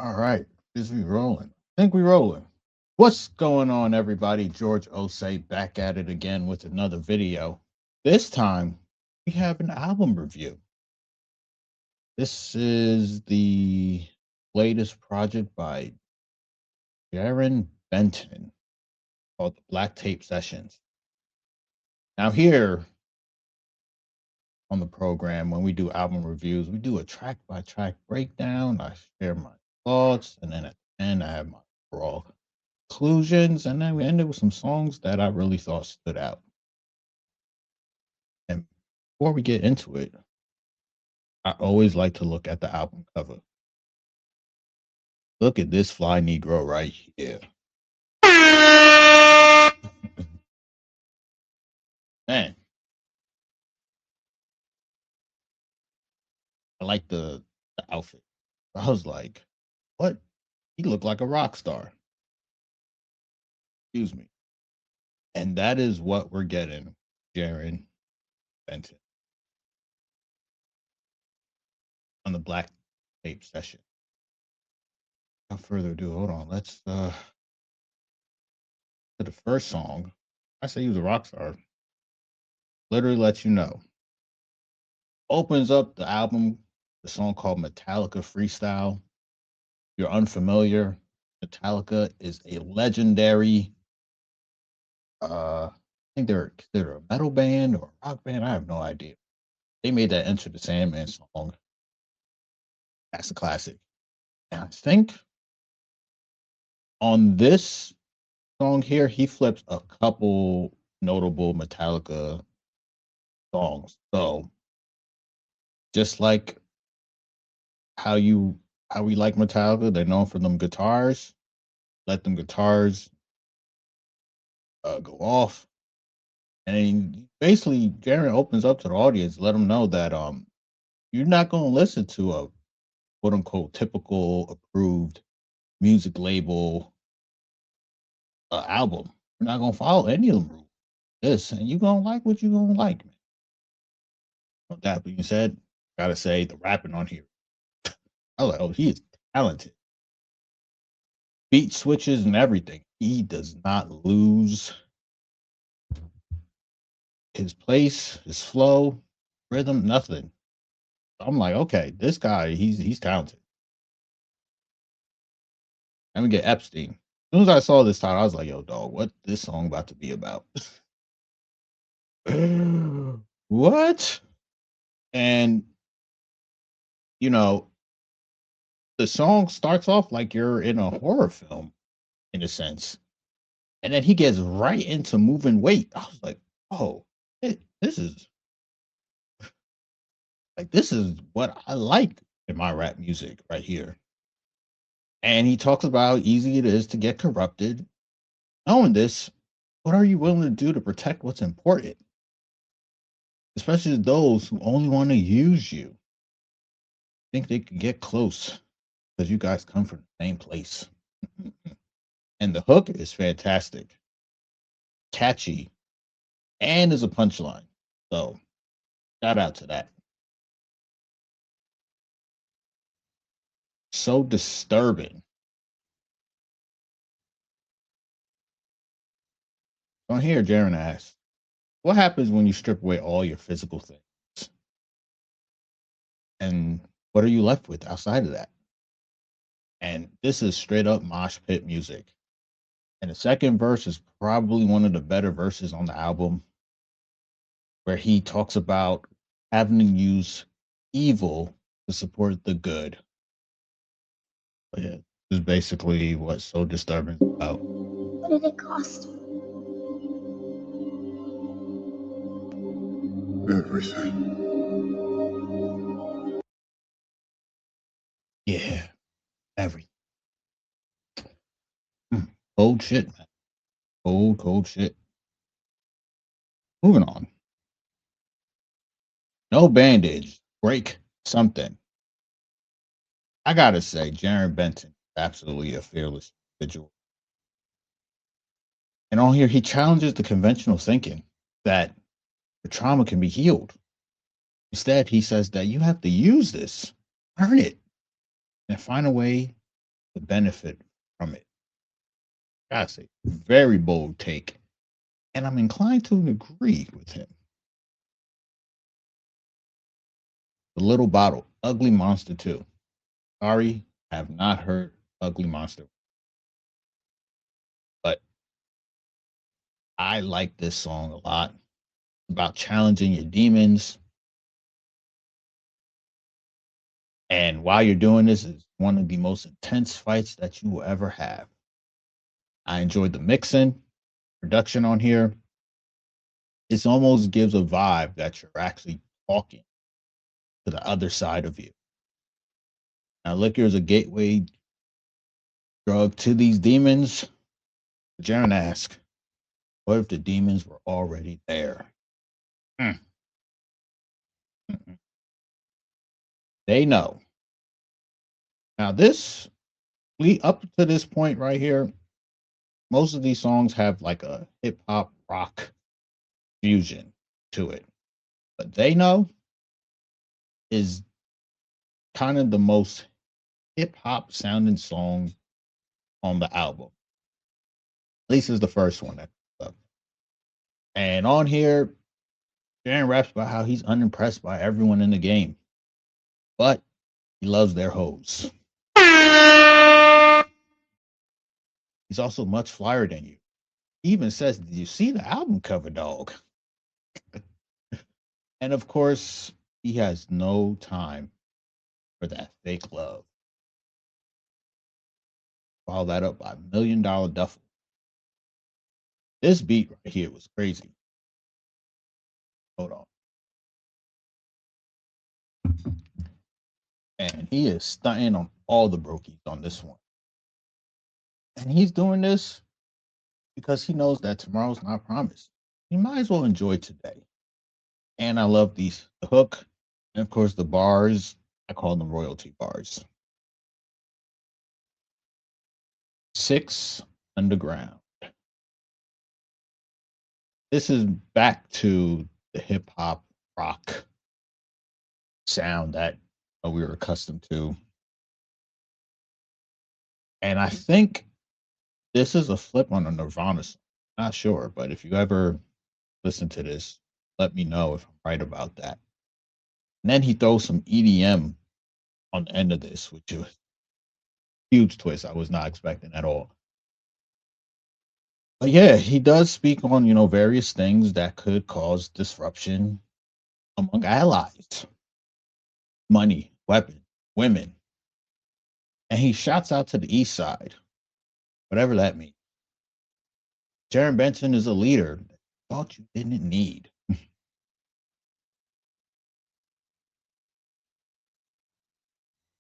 All right, is we rolling? I think we rolling. What's going on, everybody? George Osei back at it again with another video. This time we have an album review. This is the latest project by Jarren Benton called the Black Tape Sessions. Now, here on the program, when we do album reviews, we do a track by track breakdown. I share my thoughts, and then at the end, I have my overall conclusions, and then we ended with some songs that I really thought stood out. And before we get into it, I always like to look at the album cover. Look at this fly Negro right here. Man, I like the outfit. I was like, what? He looked like a rock star. Excuse me. And that is what we're getting, Jarren Benton, on the Black Tape Session. Without further ado, hold on. Let's to the first song. I say he was a rock star. Literally lets you know. Opens up the album, the song called Metallica Freestyle. If you're unfamiliar, Metallica is a legendary, I think they're considered a metal band or a rock band. I have no idea. They made that Enter the Sandman song. That's a classic. And I think on this song here, he flips a couple notable Metallica songs. So just like how you how we like Metallica, they're known for them guitars. Let them guitars go off, and then basically Jarren opens up to the audience, let them know that you're not going to listen to a quote unquote typical approved music label album. You're not going to follow any of them rules. This, and you're going to like what you're going to like. Man. With that being said, gotta say the rapping on here. I was like, oh, he is talented. Beat switches and everything. He does not lose his place, his flow, rhythm, nothing. I'm like, okay, this guy, he's talented. Let me get Epstein. As soon as I saw this title, I was like, yo, dog, what this song about to be about? What? And you know, the song starts off like you're in a horror film, in a sense. And then he gets right into moving weight. I was like, oh, this is this is what I like in my rap music right here. And he talks about how easy it is to get corrupted. Knowing this, what are you willing to do to protect what's important? Especially those who only want to use you. Think they could get close because you guys come from the same place. And the hook is fantastic, catchy, and is a punchline. So shout out to that. So disturbing. On here, Jaron asks, what happens when you strip away all your physical things? And what are you left with outside of that? And this is straight up mosh pit music. And the second verse is probably one of the better verses on the album, where he talks about having to use evil to support the good. But yeah, this is basically what's so disturbing about. What did it cost? Everything. Yeah, everything. Cold shit, man. Cold shit. Moving on. No bandage. Break something. I gotta say, Jarren Benton, absolutely a fearless individual. And on here, he challenges the conventional thinking that the trauma can be healed. Instead, he says that you have to use this, earn it, and find a way to benefit from it. Gotta say, very bold take. And I'm inclined to agree with him. The Little Bottle, Ugly Monster 2. Sorry, I have not heard Ugly Monster, but I like this song a lot. About challenging your demons. And while you're doing this, is one of the most intense fights that you will ever have. I enjoyed the mixing, production on here. It almost gives a vibe that you're actually talking to the other side of you. Now, liquor is a gateway drug to these demons. Jarren asks, what if the demons were already there? Mm. They know. Now, this, we up to this point right here, most of these songs have like a hip hop rock fusion to it. But They Know is kind of the most hip hop sounding song on the album. At least is the first one that comes up. And on here, Jarren raps about how he's unimpressed by everyone in the game, but he loves their hoes. He's also much flyer than you. He even says, did you see the album cover, dog? And of course, he has no time for that fake love. Follow that up by $1 Million Duffel. This beat right here was crazy. Hold on. And he is stunting on all the brokies on this one. And he's doing this because he knows that tomorrow's not promised. You might as well enjoy today. And I love the hook, and of course the bars. I call them royalty bars. 6 underground. This is back to the hip hop rock sound that we were accustomed to. And I think this is a flip on a Nirvana song. Not sure, but if you ever listen to this, let me know if I'm right about that. And then he throws some EDM on the end of this, which is a huge twist I was not expecting at all. But yeah, he does speak on, various things that could cause disruption among allies, money, weapons, women. And he shouts out to the East Side, whatever that means. Jarren Benton is a leader that thought you didn't need.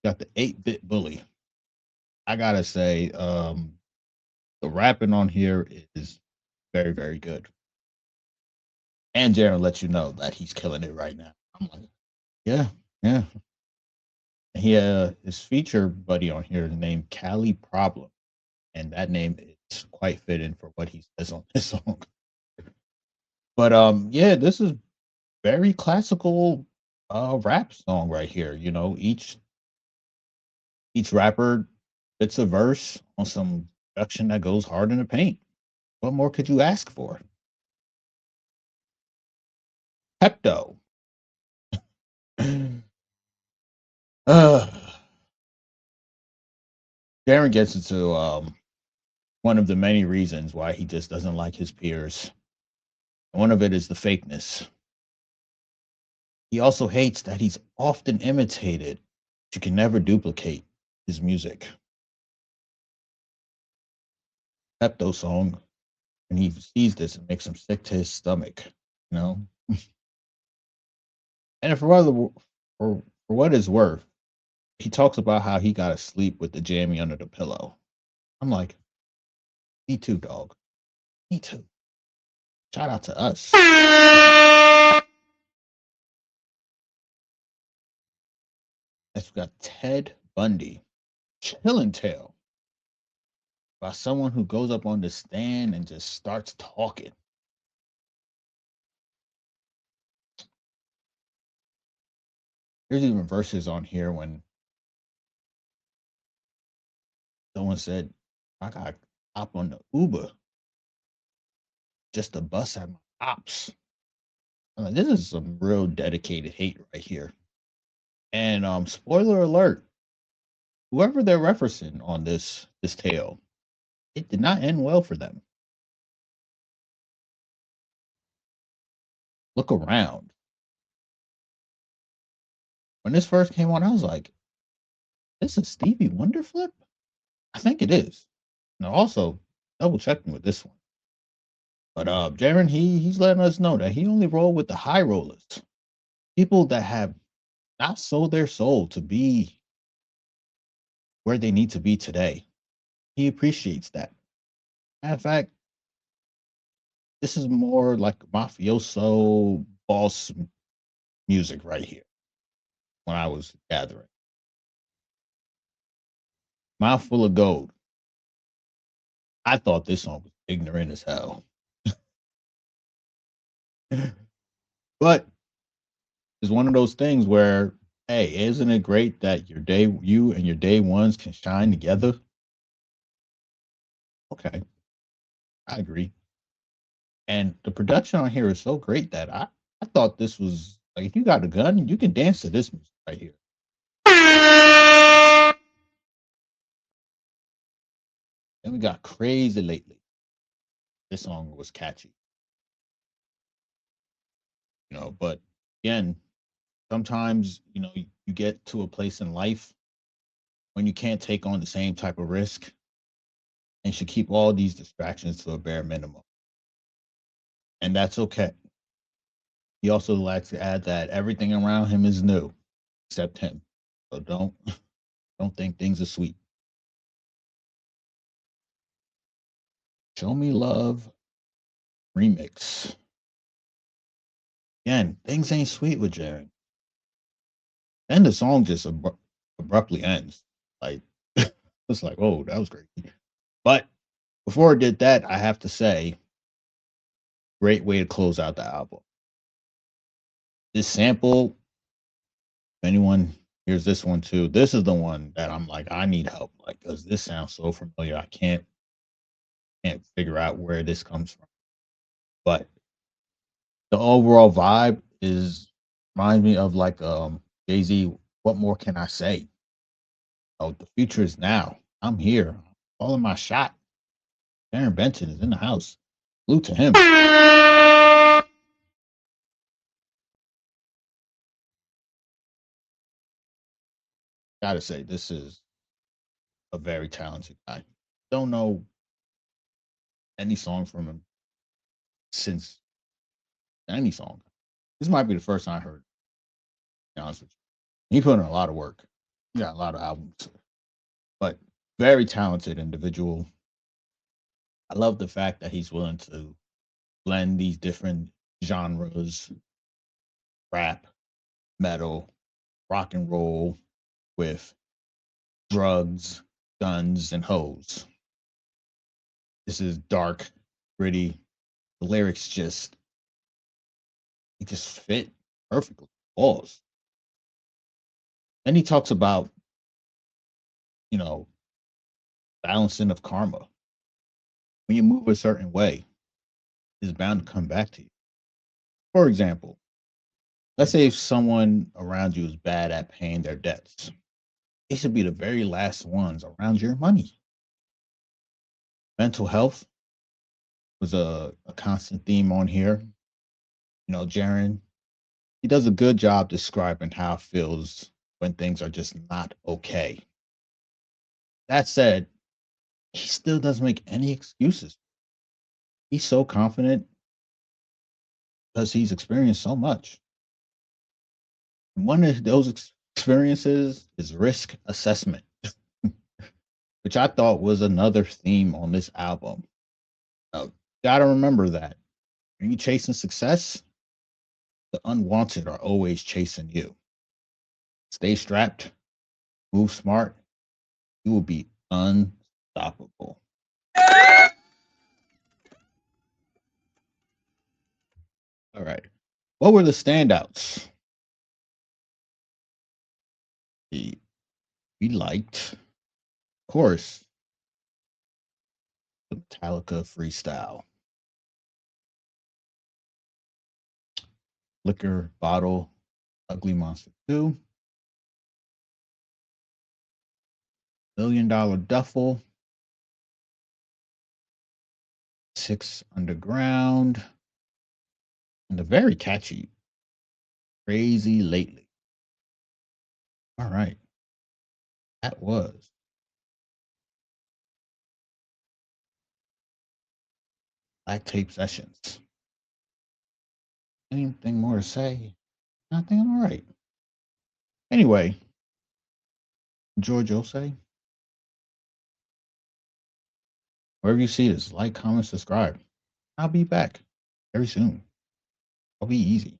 Got the 8-bit bully. I gotta say, the rapping on here is very, very good. And Jarren lets you know that he's killing it right now. I'm like, yeah, yeah. And he his feature buddy on here is named Cali Problem, and that name is quite fitting for what he says on this song. But yeah, this is very classical rap song right here. Each rapper fits a verse on some production that goes hard in the paint. What more could you ask for? Pepto. uh, Darren gets into one of the many reasons why he just doesn't like his peers. One of it is the fakeness. He also hates that he's often imitated, but you can never duplicate his music. Pepto song, and he sees this, it makes him sick to his stomach, you know? And for what it's worth, he talks about how he got to sleep with the jammy under the pillow. I'm like, me too, dog. Me too. Shout out to us. Next, we got Ted Bundy, chilling tale about someone who goes up on the stand and just starts talking. There's even verses on here when Someone said, I got hop on the Uber just to bust at my ops. I'm like, this is some real dedicated hate right here. And spoiler alert, whoever they're referencing on this tale, it did not end well for them. Look around. When this first came on, I was like, this is Stevie Wonder flip? I think it is. Now also double checking with this one. But Jarren, he's letting us know that he only rolled with the high rollers. People that have not sold their soul to be where they need to be today. He appreciates that. Matter of fact, this is more like mafioso boss music right here when I was gathering. Mouthful of Gold. I thought this song was ignorant as hell. But it's one of those things where, hey, isn't it great that you and your day ones can shine together? Okay, I agree. And the production on here is so great that I thought this was like if you got a gun, you can dance to this music right here. And we got Crazy Lately. This song was catchy, but again, sometimes, you get to a place in life when you can't take on the same type of risk and should keep all these distractions to a bare minimum. And that's okay. He also likes to add that everything around him is new except him. So don't think things are sweet. Show Me Love remix. Again, things ain't sweet with Jarren. Then the song just abruptly ends. Like it's like, oh, that was great. But before it did that, I have to say, great way to close out the album. This sample, if anyone hears this one too, this is the one that I'm like, I need help, like, because this sounds so familiar. I can't figure out where this comes from. But the overall vibe is reminds me of like Jay-Z, What More Can I Say? Oh, the future is now. I'm here. Calling my shot. Jarren Benton is in the house. Salute to him. Gotta say, this is a very talented guy. Don't know any song from him since any song. This might be the first time I heard it, to be honest with you. He put in a lot of work. He got a lot of albums. But very talented individual. I love the fact that he's willing to blend these different genres, rap, metal, rock and roll, with drugs, guns, and hoes. This is dark, gritty. The lyrics just fit perfectly. Pause. Then he talks about, you know, balancing of karma. When you move a certain way, it's bound to come back to you. For example, let's say if someone around you is bad at paying their debts, they should be the very last ones around your money. Mental health was a constant theme on here. Jarren, he does a good job describing how it feels when things are just not okay. That said, he still doesn't make any excuses. He's so confident because he's experienced so much. And one of those experiences is risk assessment, which I thought was another theme on this album. Gotta remember that when you're chasing success, the unwanted are always chasing you. Stay strapped, move smart, you will be unstoppable. All right. What were the standouts? We, we liked, of course, The Metallica freestyle. Liquor bottle. Ugly Monster 2. $1 Million Duffel. 6 Underground. And the very catchy Crazy Lately. All right. That was Black Tape Sessions. Anything more to say? I think I'm all right. Anyway, George Osei, wherever you see this, like, comment, subscribe. I'll be back very soon. I'll be easy.